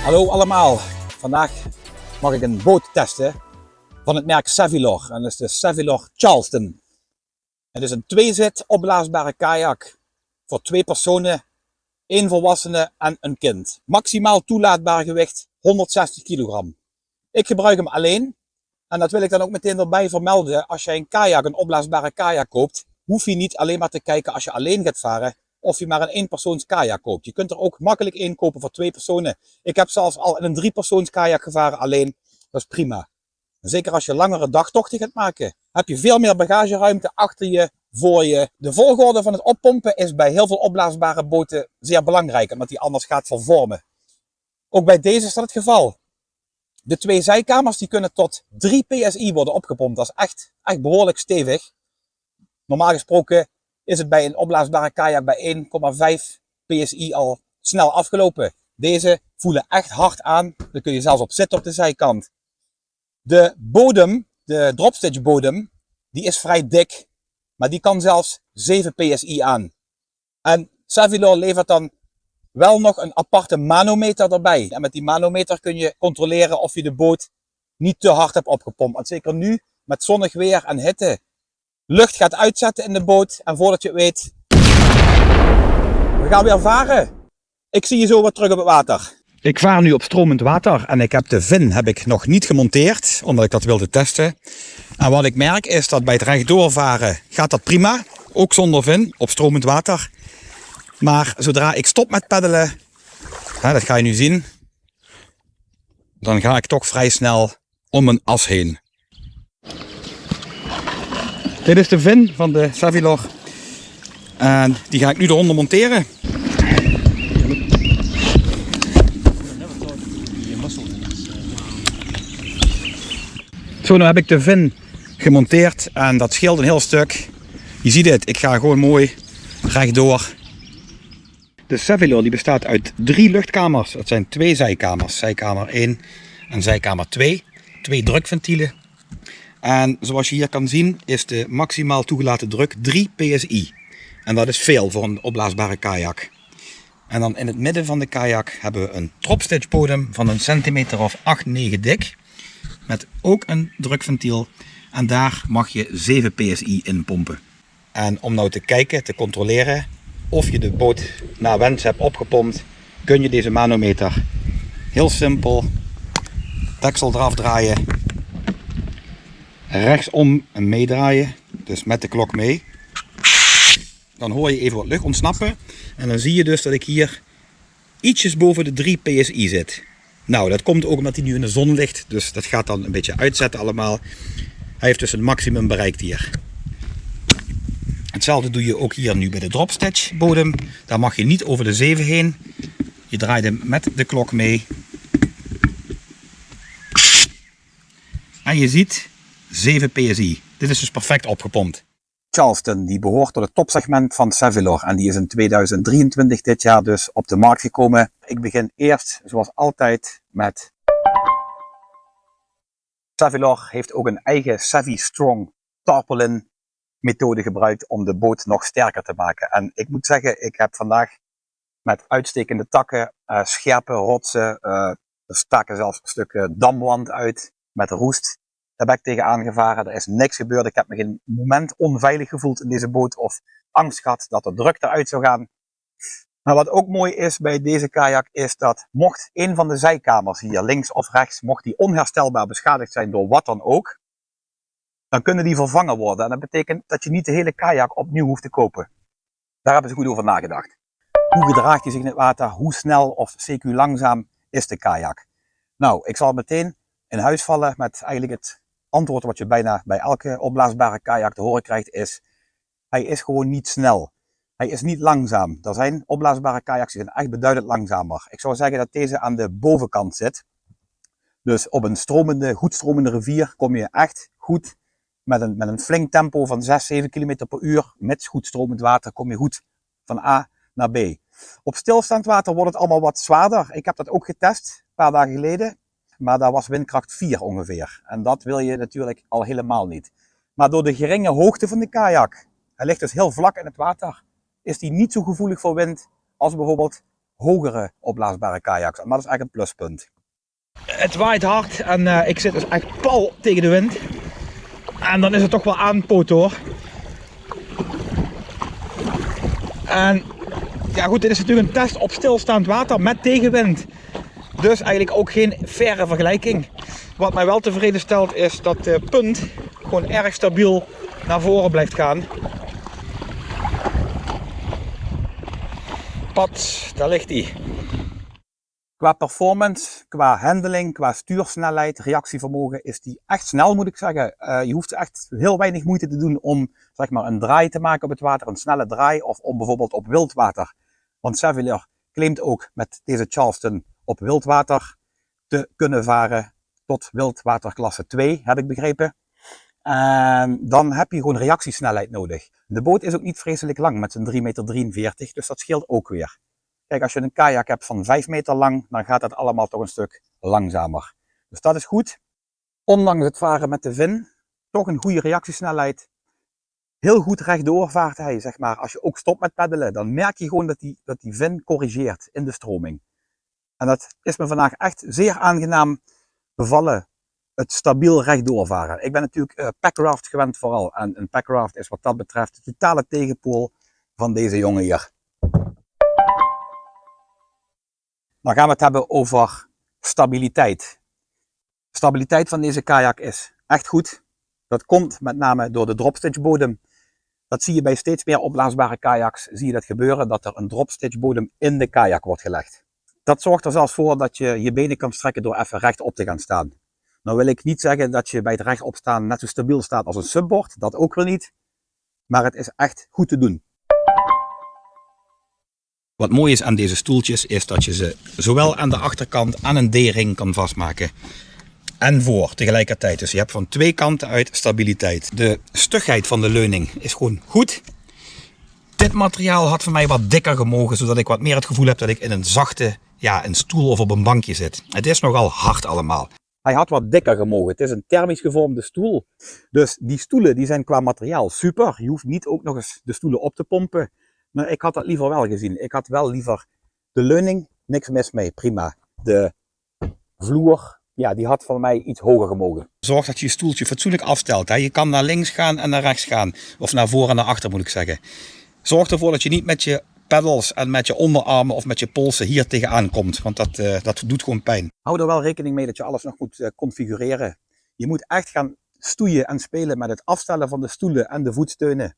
Hallo allemaal, vandaag mag ik een boot testen van het merk Savilor en dat is de Savilor Charleston. Het is een tweezit opblaasbare kajak voor 2 personen, 1 volwassene en een kind. Maximaal toelaatbaar gewicht 160 kilogram. Ik gebruik hem alleen en dat wil ik dan ook meteen erbij vermelden. Als jij een opblaasbare kajak koopt, hoef je niet alleen maar te kijken als je alleen gaat varen of je maar een 1-persoons kajak koopt. Je kunt er ook makkelijk 1 kopen voor 2 personen. Ik heb zelfs al in een 3-persoons kajak gevaren alleen. Dat is prima. Zeker als je langere dagtochten gaat maken, heb je veel meer bagageruimte achter je, voor je. De volgorde van het oppompen is bij heel veel opblaasbare boten zeer belangrijk, omdat die anders gaat vervormen. Ook bij deze is dat het geval. De 2 zijkamers die kunnen tot 3 psi worden opgepompt. Dat is echt behoorlijk stevig. Normaal gesproken is het bij een opblaasbare kajak bij 1,5 psi al snel afgelopen. Deze voelen echt hard aan. Daar kun je zelfs op zitten op de zijkant. De bodem, de dropstitch bodem, die is vrij dik. Maar die kan zelfs 7 psi aan. En Savilor levert dan wel nog een aparte manometer erbij. En met die manometer kun je controleren of je de boot niet te hard hebt opgepompt. Want zeker nu, met zonnig weer en hitte, lucht gaat uitzetten in de boot. En voordat je het weet, we gaan weer varen. Ik zie je zo weer terug op het water. Ik vaar nu op stromend water en ik heb de vin nog niet gemonteerd, omdat ik dat wilde testen. En wat ik merk is dat bij het rechtdoor varen gaat dat prima, ook zonder vin, op stromend water. Maar zodra ik stop met peddelen, dat ga je nu zien, dan ga ik toch vrij snel om een as heen. Dit is de vin van de Savilor en die ga ik nu eronder monteren. Zo, nu heb ik de vin gemonteerd en dat scheelt een heel stuk. Je ziet het, ik ga gewoon mooi rechtdoor. De Savilor die bestaat uit 3 luchtkamers. Het zijn 2 zijkamers. Zijkamer 1 en zijkamer 2. 2 drukventielen. En zoals je hier kan zien is de maximaal toegelaten druk 3 psi. En dat is veel voor een opblaasbare kajak. En dan in het midden van de kajak hebben we een dropstitch bodem van een centimeter of 8, 9 dik. Met ook een drukventiel. En daar mag je 7 psi in pompen. En om nou te kijken, te controleren of je de boot naar wens hebt opgepompt, kun je deze manometer heel simpel deksel eraf draaien, rechtsom en meedraaien, dus met de klok mee. Dan hoor je even wat lucht ontsnappen en dan zie je dus dat ik hier ietsjes boven de 3 psi zit. Nou, dat komt ook omdat hij nu in de zon ligt, dus dat gaat dan een beetje uitzetten allemaal. Hij heeft dus een maximum bereikt hier. Hetzelfde doe je ook hier nu bij de dropstitch bodem. Daar mag je niet over de 7 heen. Je draait hem met de klok mee. En je ziet 7 psi. Dit is dus perfect opgepompt. Charleston die behoort tot het topsegment van Savilor. En die is in 2023 dit jaar dus op de markt gekomen. Ik begin eerst zoals altijd met... Savilor heeft ook een eigen Savi-Strong tarpaulin methode gebruikt om de boot nog sterker te maken. En ik moet zeggen, ik heb vandaag met uitstekende takken, scherpe rotsen, er staken zelfs stukken damwand uit met roest. Daar ben ik tegen aangevaren. Er is niks gebeurd. Ik heb me geen moment onveilig gevoeld in deze boot of angst gehad dat er druk eruit zou gaan. Maar wat ook mooi is bij deze kajak is dat mocht een van de zijkamers hier links of rechts, mocht die onherstelbaar beschadigd zijn door wat dan ook, dan kunnen die vervangen worden. En dat betekent dat je niet de hele kajak opnieuw hoeft te kopen. Daar hebben ze goed over nagedacht. Hoe gedraagt hij zich in het water? Hoe snel of CQ langzaam is de kajak? Nou, ik zal meteen in huis vallen met eigenlijk het antwoord wat je bijna bij elke opblaasbare kajak te horen krijgt is: hij is gewoon niet snel. Hij is niet langzaam. Er zijn opblaasbare kajaks die zijn echt beduidend langzamer. Ik zou zeggen dat deze aan de bovenkant zit. Dus op een goed stromende rivier kom je echt goed met een flink tempo van 6, 7 km per uur. Met goed stromend water kom je goed van A naar B. Op stilstaand water wordt het allemaal wat zwaarder. Ik heb dat ook getest een paar dagen geleden. Maar daar was windkracht 4 ongeveer. En dat wil je natuurlijk al helemaal niet. Maar door de geringe hoogte van de kajak, hij ligt dus heel vlak in het water, is die niet zo gevoelig voor wind als bijvoorbeeld hogere opblaasbare kajaks. Maar dat is echt een pluspunt. Het waait hard en ik zit dus echt pal tegen de wind. En dan is het toch wel aanpoten hoor. En ja goed, dit is natuurlijk een test op stilstaand water met tegenwind. Dus eigenlijk ook geen faire vergelijking. Wat mij wel tevreden stelt is dat de punt gewoon erg stabiel naar voren blijft gaan. Pat, daar ligt hij. Qua performance, qua handling, qua stuursnelheid, reactievermogen is die echt snel moet ik zeggen. Je hoeft echt heel weinig moeite te doen om zeg maar, een draai te maken op het water, een snelle draai of om bijvoorbeeld op wildwater. Want Savile claimt ook met deze Charleston op wildwater te kunnen varen tot wildwaterklasse 2, heb ik begrepen. En dan heb je gewoon reactiesnelheid nodig. De boot is ook niet vreselijk lang met zijn 3,43 meter, dus dat scheelt ook weer. Kijk, als je een kajak hebt van 5 meter lang, dan gaat dat allemaal toch een stuk langzamer. Dus dat is goed. Ondanks het varen met de vin, toch een goede reactiesnelheid. Heel goed rechtdoor vaart hij, zeg maar. Als je ook stopt met peddelen, dan merk je gewoon dat die vin corrigeert in de stroming. En dat is me vandaag echt zeer aangenaam bevallen. Het stabiel rechtdoor varen. Ik ben natuurlijk packraft gewend vooral. En een packraft is wat dat betreft de totale tegenpool van deze jongen hier. Dan gaan we het hebben over stabiliteit. Stabiliteit van deze kajak is echt goed. Dat komt met name door de dropstitch bodem. Dat zie je bij steeds meer opblaasbare kajaks. Zie je dat gebeuren, dat er een dropstitch bodem in de kajak wordt gelegd. Dat zorgt er zelfs voor dat je je benen kan strekken door even rechtop te gaan staan. Nou wil ik niet zeggen dat je bij het rechtop staan net zo stabiel staat als een subboard. Dat ook weer niet. Maar het is echt goed te doen. Wat mooi is aan deze stoeltjes is dat je ze zowel aan de achterkant aan een D-ring kan vastmaken. En voor tegelijkertijd. Dus je hebt van twee kanten uit stabiliteit. De stugheid van de leuning is gewoon goed. Dit materiaal had voor mij wat dikker gemogen. Zodat ik wat meer het gevoel heb dat ik in een zachte een stoel of op een bankje zit. Het is nogal hard allemaal. Hij had wat dikker gemogen. Het is een thermisch gevormde stoel. Dus die stoelen die zijn qua materiaal super. Je hoeft niet ook nog eens de stoelen op te pompen. Maar ik had dat liever wel gezien. Ik had wel liever de leuning, niks mis mee, prima. De vloer, ja, die had voor mij iets hoger gemogen. Zorg dat je je stoeltje fatsoenlijk afstelt. Hè. Je kan naar links gaan en naar rechts gaan. Of naar voor en naar achter moet ik zeggen. Zorg ervoor dat je niet met je pedals en met je onderarmen of met je polsen hier tegenaan komt. Want dat doet gewoon pijn. Hou er wel rekening mee dat je alles nog moet configureren. Je moet echt gaan stoeien en spelen met het afstellen van de stoelen en de voetsteunen.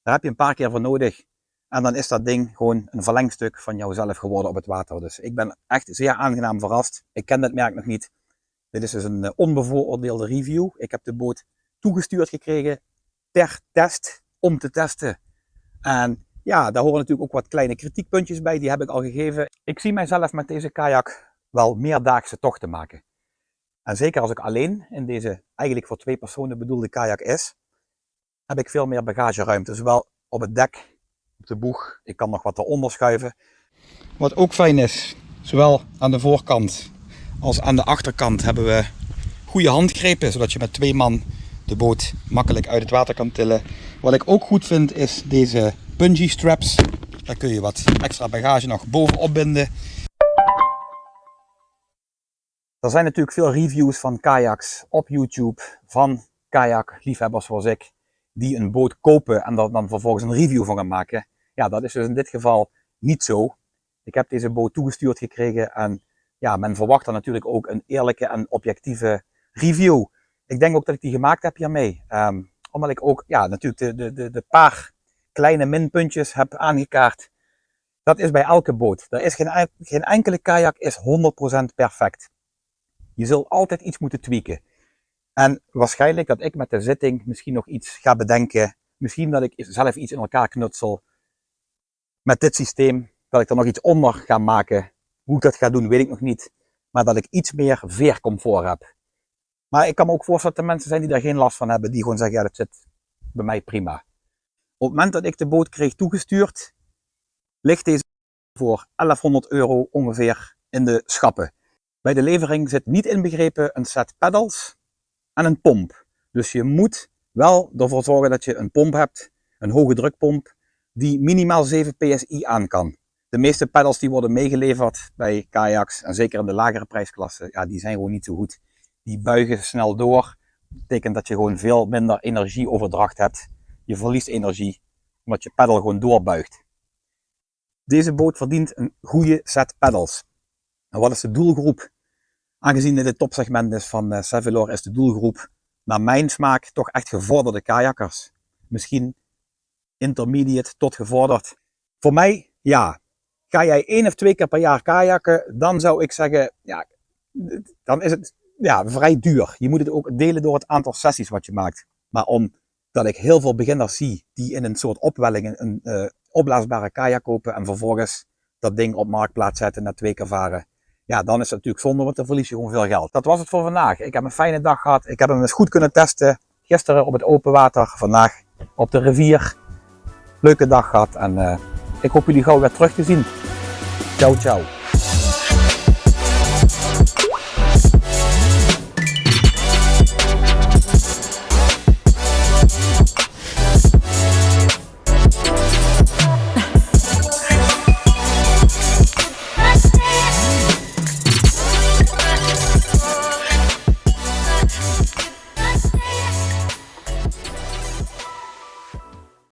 Daar heb je een paar keer voor nodig. En dan is dat ding gewoon een verlengstuk van jouzelf geworden op het water. Dus ik ben echt zeer aangenaam verrast. Ik ken dat merk nog niet. Dit is dus een onbevooroordeelde review. Ik heb de boot toegestuurd gekregen ter test, om te testen. En ja, daar horen natuurlijk ook wat kleine kritiekpuntjes bij. Die heb ik al gegeven. Ik zie mijzelf met deze kajak wel meerdaagse tochten maken. En zeker als ik alleen in deze eigenlijk voor 2 personen bedoelde kajak is, heb ik veel meer bagageruimte. Zowel op het dek, op de boeg. Ik kan nog wat eronder schuiven. Wat ook fijn is, zowel aan de voorkant als aan de achterkant hebben we goede handgrepen. Zodat je met 2 man de boot makkelijk uit het water kan tillen. Wat ik ook goed vind is deze bungee straps. Daar kun je wat extra bagage nog bovenop binden. Er zijn natuurlijk veel reviews van kajaks op YouTube. Van kajakliefhebbers zoals ik. Die een boot kopen en er dan vervolgens een review van gaan maken. Ja, dat is dus in dit geval niet zo. Ik heb deze boot toegestuurd gekregen en ja, men verwacht dan natuurlijk ook een eerlijke en objectieve review. Ik denk ook dat ik die gemaakt heb hiermee. Omdat ik ook natuurlijk de paar kleine minpuntjes heb aangekaart. Dat is bij elke boot. Er is geen enkele kajak is 100% perfect. Je zult altijd iets moeten tweaken. En waarschijnlijk dat ik met de zitting misschien nog iets ga bedenken. Misschien dat ik zelf iets in elkaar knutsel. Met dit systeem, dat ik er nog iets onder ga maken. Hoe ik dat ga doen, weet ik nog niet. Maar dat ik iets meer veercomfort heb. Maar ik kan me ook voorstellen dat er mensen zijn die daar geen last van hebben. Die gewoon zeggen, ja, dat zit bij mij prima. Op het moment dat ik de boot kreeg toegestuurd, ligt deze voor €1100 ongeveer in de schappen. Bij de levering zit niet inbegrepen een set pedals en een pomp. Dus je moet wel ervoor zorgen dat je een pomp hebt, een hoge drukpomp, die minimaal 7 psi aan kan. De meeste peddels die worden meegeleverd bij kayaks, en zeker in de lagere prijsklasse, ja, die zijn gewoon niet zo goed. Die buigen snel door. Dat betekent dat je gewoon veel minder energieoverdracht hebt. Je verliest energie, omdat je peddel gewoon doorbuigt. Deze boot verdient een goede set peddels. En wat is de doelgroep? Aangezien dit het topsegment is van Savilor, is de doelgroep naar mijn smaak toch echt gevorderde kajakkers. Misschien intermediate tot gevorderd. Voor mij, ja. Ga jij 1 of 2 keer per jaar kajakken, dan zou ik zeggen, ja, dan is het vrij duur. Je moet het ook delen door het aantal sessies wat je maakt. Maar omdat ik heel veel beginners zie die in een soort opwelling een opblaasbare kajak kopen en vervolgens dat ding op marktplaats zetten na 2 keer varen. Ja, dan is het natuurlijk zonde, want dan verlies je gewoon veel geld. Dat was het voor vandaag. Ik heb een fijne dag gehad. Ik heb hem eens goed kunnen testen. Gisteren op het open water, vandaag op de rivier. Leuke dag gehad en ik hoop jullie gauw weer terug te zien. Ciao, ciao.